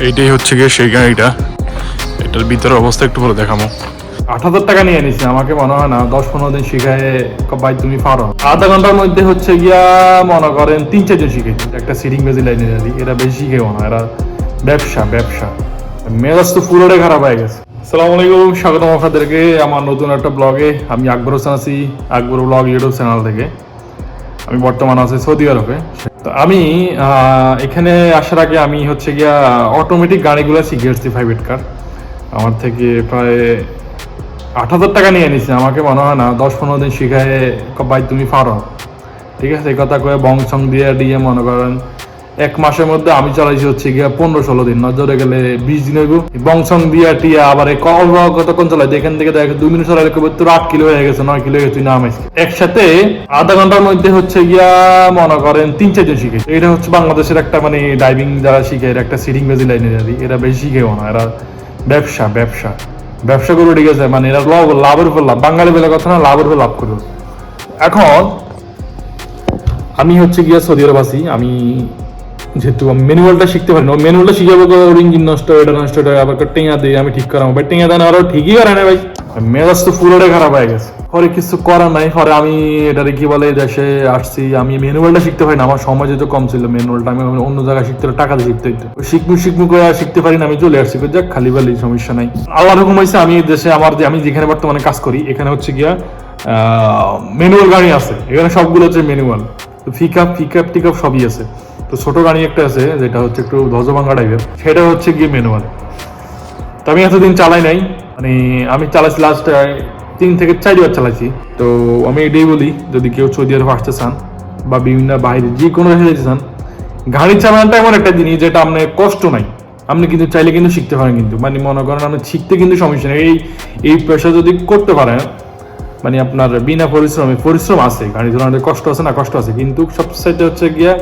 এইটাই হচ্ছে গিয়ে সেই গাড়িটা। এটার ভিতরের অবস্থা একটু পরে দেখাবো। 8,000 টাকা নিয়ে নিছে, আমাকে মনে হয় না 10-15 দিন শিখায় ভাই তুমি পারো। আধা ঘন্টার মধ্যে হচ্ছে গিয়া মনে করেন 3-4 জন শিখেছে একটা সিটিং বেজি লাইনে যাবি, এরা বেশি শিখেও না, এরা ব্যবসা ব্যবসা। মেজাজ তো পুরোটাই খারাপ হয়ে গেছে। আসসালামু আলাইকুম, স্বাগতম আপনাদেরকে আমার নতুন একটা ব্লগে। আমি আকবর হোসেন আছি, আকবর ব্লগ ইউটিউব চ্যানেল থেকে। আমি বর্তমানে আছি সৌদি আরবে। তো আমি এখানে আসার আগে আমি হচ্ছে গিয়া অটোমেটিক গাড়িগুলো শিখে এসেছি, প্রাইভেট কার। আমার থেকে প্রায় 8,000 টাকা নিয়ে নিছে, আমাকে মনে হয় না 10-15 দিন শিখায় ভাই তুমি পারো। ঠিক আছে, এই কথা কয়ে বং সং দিয়ে মনে করেন 1 মাসের মধ্যে আমি চালাইছি হচ্ছে গিয়া 15-16 দিন, নজরে গেলে 20 দিন হইব। বংশং দিয়া টিয়া আবার এই কতক্ষণ চালাই, এখান থেকে দেখ 2 মিনিট চালাইলে তোর 8 কিলো হয়ে গেছে, 9 কিলো হয়ে গেছে, তুই নামাইছি একসাথে আধা ঘন্টার মধ্যে হচ্ছে গিয়া মনে করেন 3-4 জন শিখে। এটা হচ্ছে বাংলাদেশের একটা মানে ড্রাইভিং যারা শিখে, এরা একটা সিটিং বেজি লাইনে যাবি, এরা বেশি শিখেও না, এরা ব্যবসা ব্যবসা ব্যবসা করে, ঠিক আছে, মানে এরা লাভের উপর লাভ, বাঙালি বেলা কথা না, লাভের উপর লাভ করবে। এখন আমি হচ্ছে গিয়া সৌদি আরব আছি, আমি যেহেতু আমি ম্যানুয়ালটা শিখতে পারি না, ম্যানুয়ালটা শিখাবো, ওর ইঞ্জিন নষ্ট, এটা নষ্ট, এটা আবার টেঙা দিয়ে আমি ঠিক করাবো, ভাই টেঙা দেন আরো ঠিকই করে না ভাই, মেজাজ তো পুরোটাই খারাপ হয়ে গেছে। পরে কিছু করার নাই, পরে আমি এটারে কি বলে দেশে আসছি, আমি ম্যানুয়ালটা শিখতে পারি না, আমার সময় যেহেতু কম ছিল, ম্যানুয়ালটা আমি অন্য জায়গায় শিখতে হলে টাকা দিয়ে শিখতে হইতো, শিখবো করে শিখতে পারি না, আমি চলে আসছি, যাক খালি বালি সমস্যা নাই, আল্লাহর হুকুম হয়েছে। আমি দেশে আমি যেখানে বর্তমানে কাজ করি, এখানে হচ্ছে গিয়া ম্যানুয়াল গাড়ি আছে, এখানে সবগুলো হচ্ছে ম্যানুয়াল, পিকআপ টিকআপ সবই আছে। তো ছোট গাড়ি একটা আছে যেটা হচ্ছে একটু ধ্বজভাঙ্গা টাইপের, সেটা হচ্ছে গিয়ে ম্যানুয়াল। তো আমি এতদিন চালাই নাই, মানে আমি চালাইছি লাস্ট 3 থেকে 4 বার চালাইছি। তো আমি এটাই বলি, যদি কেউ সৌদি আরব আসতে চান বা বিভিন্ন বাইরে যে কোনো দেশে যেতে চান, গাড়ি চালানোটা এমন একটা জিনিস যেটা আপনার কষ্ট নাই, আপনি কিন্তু চাইলে কিন্তু শিখতে পারেন, কিন্তু মানে মনে করেন আপনি শিখতে কিন্তু সমস্যা নেই। এই পেশা যদি করতে পারেন, মানে আপনার বিনা পরিশ্রম আছে, গাড়ি চালানোর কষ্ট আছে না, কষ্ট আছে, কিন্তু সবচেয়ে হচ্ছে গিয়া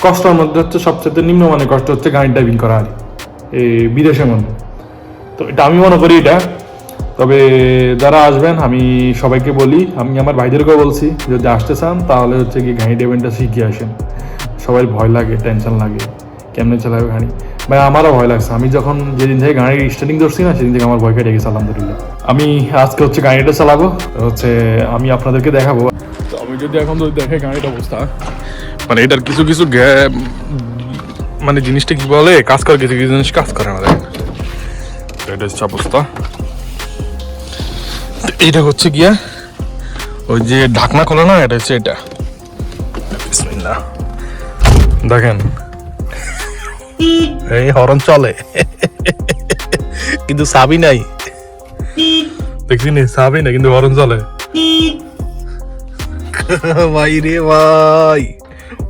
কষ্টের মধ্যে হচ্ছে সবচেয়ে নিম্নমানের কষ্ট হচ্ছে গাড়ি ড্রাইভিং করা আর এই বিদেশের মধ্যে। তো এটা আমি মনে করি এটা। তবে যারা আসবেন আমি সবাইকে বলি, আমি আমার ভাইদেরকেও বলছি, যদি আসতে চান তাহলে হচ্ছে কি গাড়ি ড্রাইভিংটা শিখে আসেন। সবাই ভয় লাগে, টেনশন লাগে, কেমনে চালাবে গাড়ি, ভাই আমারও ভয় লাগছে। আমি যখন যেদিন থেকে গাড়ি স্টার্টিং করছি না, সেদিন থেকে আমার ভয় কেটে গেছে আলহামদুলিল্লাহ। আমি আজকে হচ্ছে গাড়িটা চালাবো, হচ্ছে আমি আপনাদেরকে দেখাবো। তো আমি যদি এখন যদি দেখে গাড়ির অবস্থা, মানে এটার কিছু কিছু মানে জিনিসটা কি বলে কাজ করে, কিছু কিছু জিনিস কাজ করে না, দেখেন এটা হচ্ছে অবস্থা। এইটা হচ্ছে গিয়া ওই যে ঢাকনা খোলে না, এটা হচ্ছে এটা, বিসমিল্লাহ, দেখেন এই হরন চলে কিন্তু চাবি নাই, দেখছি নি চাবি নাই কিন্তু হরন চলে ভাই রে ভাই,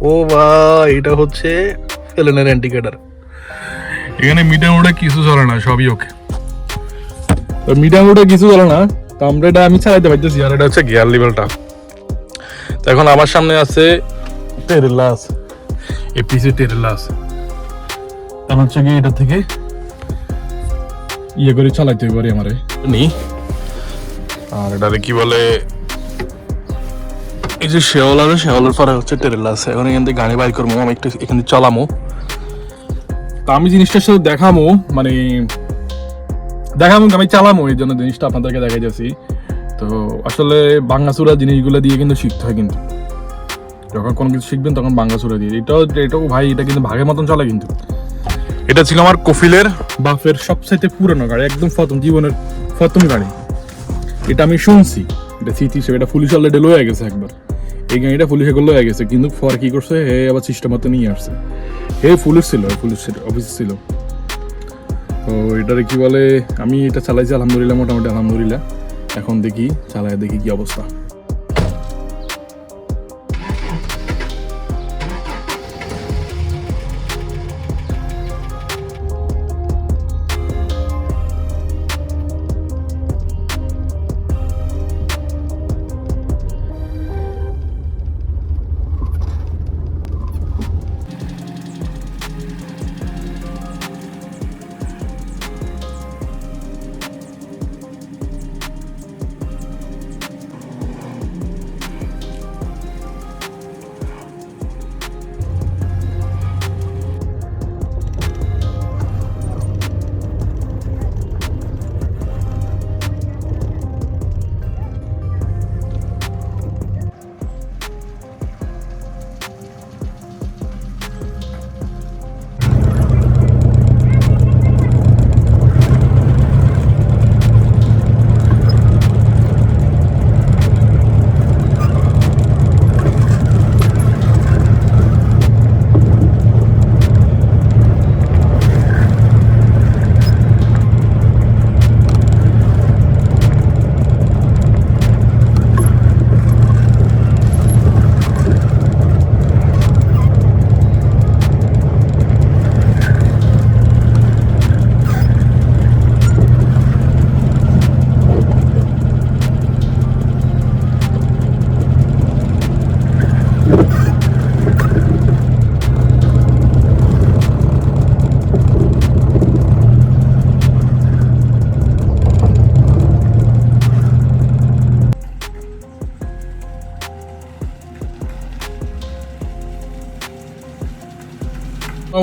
ও ভাই এটা হচ্ছে এলেনের ইন্ডিকেটর। এখানে মিটার মোটা কিছু চলে না, সবই ওকে, মিটার মোটা কিছু চলে না। তো আমরা এটা আমি চালাইতে পারতেছি, আর এটা হচ্ছে গিয়ার লেভেলটা। তো এখন আমার সামনে আছে টেরেলা আছে, এপিসি টেরেলা আছে, তার হচ্ছে গিয়ে এটা থেকে ইয়ে করে চালাইতে পারি আমারে নি। আর এটারে কি বলে, এই যে শেওলার পরে হচ্ছে টেরেলা আছে। এখন এখান থেকে গাড়ি বাইর করবো, আমি একটু এখান থেকে চালামো। তো আমি জিনিসটার সাথে দেখামো, মানে দেখামো আমি চালামো, এই জন্য জিনিসটা আপনাদেরকে দেখাই যাচ্ছি। তো আসলে বাঙ্গাচুরা জিনিসগুলো দিয়ে কিন্তু শিখতে হয়, কিন্তু যখন কোনো কিছু শিখবেন তখন বাঙ্গাচুরা দিয়ে। এটাও ভাই এটা কিন্তু ভাগের মতন চলে। কিন্তু এটা ছিল আমার কফিলের বাপের সবচাইতে পুরনো গাড়ি, একদম জীবনের প্রথম গাড়ি। এটা আমি শুনছি, এটা স্মৃতি হিসেবে, এটা পুলিশ অলরেডি লয়ে গেছে একবার, এই গাড়িটা পুলিশে করলে হয়ে গেছে, কিন্তু পরে কি করছে, হে আবার সিস্টেম মতো নিয়ে আসছে। হে পুলিশ ছিল অফিস ছিল। তো এটারে কি বলে, আমি এটা চালাইছি আলহামদুলিল্লাহ, মোটামুটি আলহামদুলিল্লাহ। এখন দেখি চালায় দেখি কি অবস্থা।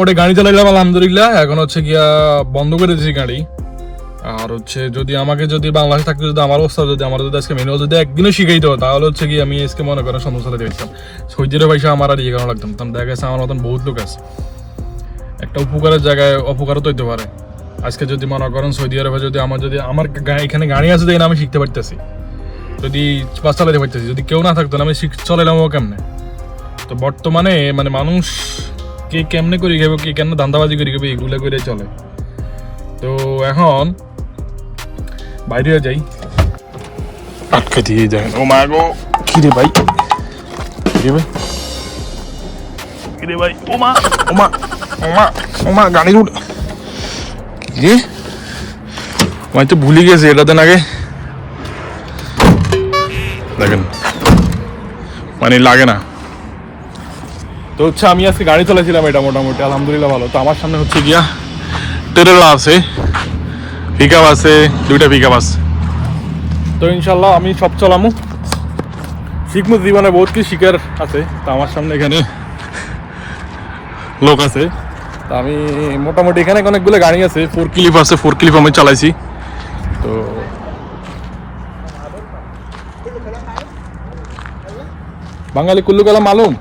মোটামুটি গাড়ি চালাইলাম আলহামদুলিল্লাহ। এখন হচ্ছে গিয়া বন্ধ করে দিয়েছি গাড়ি। আর হচ্ছে যদি আমাকে যদি বাংলাদেশে থাকতে যদি আমার অবস্থা যদি আমার যদি আজকে মেনুয়াল যদি একদিনও শিখাই দেবো তাহলে হচ্ছে কি আমি আজকে মনে করেন সন্ধ্যা চালাতে পারতাম। সৌদির পয়সা আমার আর ইয়ে করানো লাগতাম। দেখা গেছে আমার মতন বহুত লোক আছে, একটা উপকারের জায়গায় অপকারও তো হইতে পারে। আজকে যদি মনে করেন সৌদি আরবে যদি আমার এখানে গাড়ি আছে দেখে আমি শিখতে পারতেছি, যদি বাস চালাতে পারতেছি, যদি কেউ না থাকতো না আমি চলাইলামও কেমনে। তো বর্তমানে মানে মানুষ কে কেমনে করে খাবে, কে কেমনে ধান্দাবাজি করে খাবে, এগুলো করে চলে। তো এখন বাইরে যাই, আটকে দিয়ে যায়। ও মা গো, কিরে ভাই, কিরে ভাই, কিরে ভাই, ও মা, ও মা, ও মা, ও মা, গাড়ি উঠ। কিরে আমি তো ভুলে গেছি এটাতে আগে দেখেন মানে লাগে না। তো হচ্ছে আমি আজকে গাড়ি চালাইছিলাম, এটা মোটামুটি আলহামদুলিল্লাহ ভালো। তো আমার সামনে হচ্ছে গিয়া টেরেলা আছে, পিকআপ আছে, দুইটা পিকআপ আছে। তো ইনশাল্লাহ আমি সব চালামু, শিখবো। জীবনে বহুত কিছু শিকার আছে। তো আমার সামনে এখানে লোক আছে। তো আমি মোটামুটি এখানে অনেকগুলো গাড়ি আছে, 4 ক্লিপ আছে, 4 ক্লিপ আমি চালাইছি। তো বাঙালি कुल्लू कला मालूम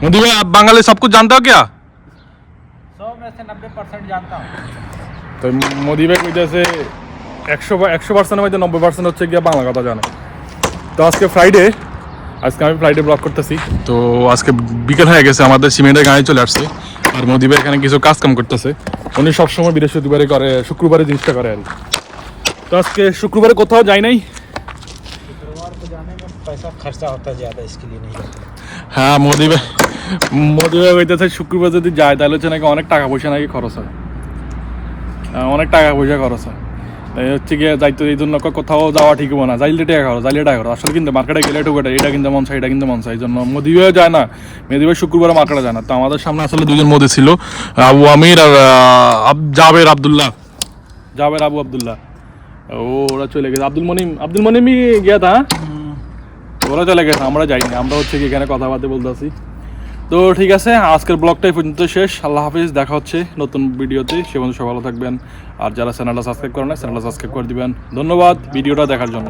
मोदी भाई, आप बंगाली सब कुछ जानते हो क्या? 100 में से 90% जानता हूँ। তো মোদি ভাই কইতেছে 100% মধ্যে 90% হচ্ছে গিয়া বাংলা কথা জানে। তো আজকে ফ্রাইডে, আজকে আমি ফ্রাইডে ব্লগ করতেছি। তো আজকে বিকেল হয়ে গেছে, আমাদের সিমেন্টের গাড়ি চলে আসছে। আর মোদি ভাই এখানে কিছু কাজ কাম করতেছে। উনি সবসময় বৃহস্পতিবারে করে, শুক্রবারে জিনিসটা করে আর কি। তো আজকে শুক্রবারে কোথাও যাই নাই। शुक्रवार को जाने में पैसा खर्चा होता है ज़्यादा, इसके लिए नहीं जाता। হ্যাঁ মোদি ভাই কইতেছে শুক্রবার যদি যায় তাহলে হচ্ছে নাকি অনেক টাকা পয়সা নাকি খরচ হয়, অনেক টাকা পয়সা খরচ হয়। তাই হচ্ছে গিয়ে যাইতে এই জন্য কোথাও যাওয়া ঠিক হবো না, যাইলে টাকা খরচ, যাইলে টাকা খরচ। আসলে কিন্তু মার্কেটে গেলে একটু এটা কিন্তু মন চাই, এটা কিন্তু মন চাই। এই জন্য মোদি ভাইও যায় না, মোদি ভাই শুক্রবার মার্কেটে যায় না। তো আমাদের সামনে আসলে দুজন মোদি ছিল, আবু আমির আর জাবের আবু আবদুল্লাহ। ওরা চলে গেছে। আব্দুল মনিমই গিয়া থা, ওরা চলে গেছে, আমরা যাইনি। আমরা হচ্ছে কি এখানে কথাবার্তা বলতেছি। তো ঠিক আছে, আজকের ব্লগটাই পর্যন্ত শেষ। আল্লাহ হাফিজ, দেখা হচ্ছে নতুন ভিডিওতে। সে বন্ধু সব ভালো থাকবেন। আর যারা চ্যানেলটা সাবস্ক্রাইব করেন না, চ্যানেলটা সাবস্ক্রাইব করে দিবেন। ধন্যবাদ ভিডিওটা দেখার জন্য।